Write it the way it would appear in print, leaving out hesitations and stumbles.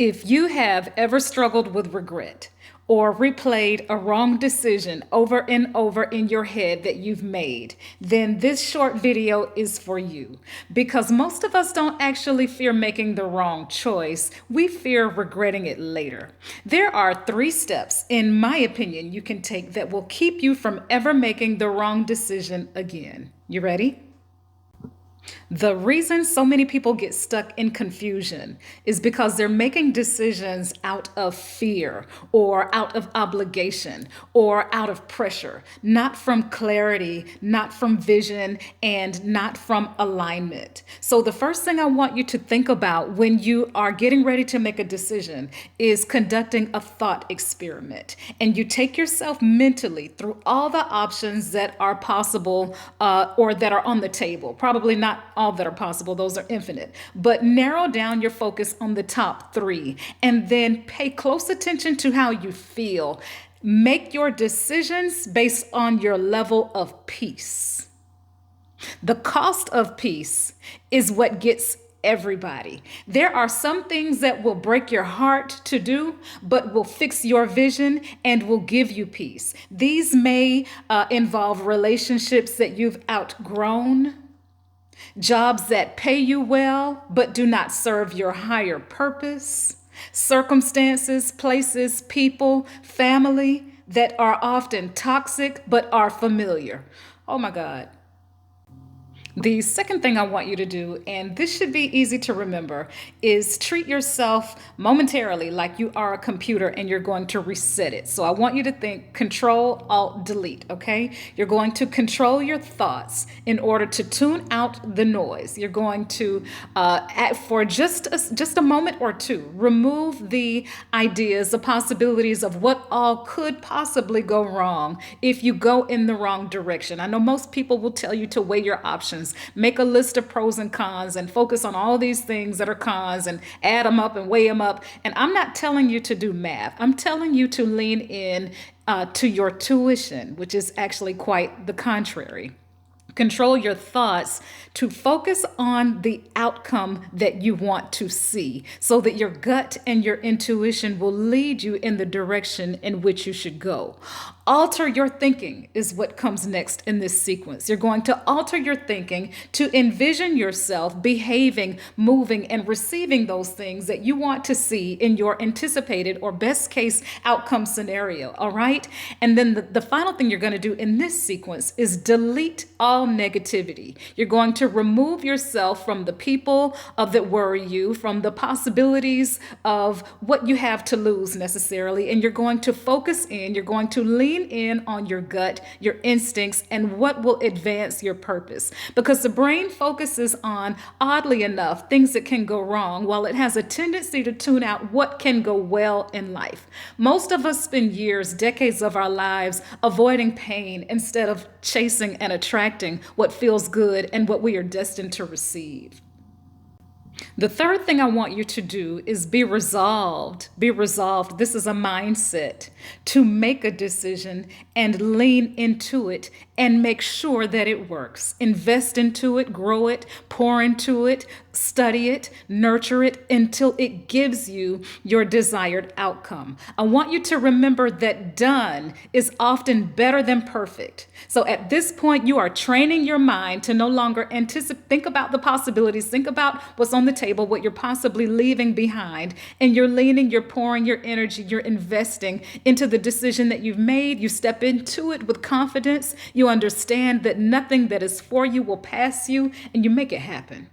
If you have ever struggled with regret or replayed a wrong decision over and over in your head that you've made, then this short video is for you. Because most of us don't actually fear making the wrong choice, we fear regretting it later. There are 3 steps, in my opinion, you can take that will keep you from ever making the wrong decision again. You ready? The reason so many people get stuck in confusion is because they're making decisions out of fear or out of obligation or out of pressure, not from clarity, not from vision, and not from alignment. So the first thing I want you to think about when you are getting ready to make a decision is conducting a thought experiment. And you take yourself mentally through all the options that are possible or that are on the table. Probably not all that are possible, those are infinite, but narrow down your focus on the top 3 and then pay close attention to how you feel. Make your decisions based on your level of peace. The cost of peace is what gets everybody. There are some things that will break your heart to do, but will fix your vision and will give you peace. These may involve relationships that you've outgrown, jobs that pay you well but do not serve your higher purpose, circumstances, places, people, family that are often toxic but are familiar. Oh my God. The second thing I want you to do, and this should be easy to remember, is treat yourself momentarily like you are a computer and you're going to reset it. So I want you to think Control, Alt, Delete, okay? You're going to control your thoughts in order to tune out the noise. You're going to, for just a moment or two, remove the ideas, the possibilities of what all could possibly go wrong if you go in the wrong direction. I know most people will tell you to weigh your options. Make a list of pros and cons and focus on all these things that are cons and add them up and weigh them up. And I'm not telling you to do math. I'm telling you to lean in to your tuition, which is actually quite the contrary. Control your thoughts to focus on the outcome that you want to see so that your gut and your intuition will lead you in the direction in which you should go. Alter your thinking is what comes next in this sequence. You're going to alter your thinking to envision yourself behaving, moving, and receiving those things that you want to see in your anticipated or best case outcome scenario, all right? And then the final thing you're going to do in this sequence is delete all negativity. You're going to remove yourself from the people that worry you, from the possibilities of what you have to lose necessarily, and you're going to focus in, you're going to lean in on your gut, your instincts, and what will advance your purpose. Because the brain focuses on, oddly enough, things that can go wrong, while it has a tendency to tune out what can go well in life. Most of us spend years, decades of our lives avoiding pain instead of chasing and attracting what feels good and what we are destined to receive. The third thing I want you to do is be resolved. Be resolved. This is a mindset to make a decision and lean into it and make sure that it works. Invest into it, grow it, pour into it, study it, nurture it until it gives you your desired outcome. I want you to remember that done is often better than perfect. So at this point, you are training your mind to no longer think about the possibilities, think about what's on the table, what you're possibly leaving behind, and you're leaning, you're pouring your energy, you're investing into the decision that you've made. You step into it with confidence. You understand that nothing that is for you will pass you, and you make it happen.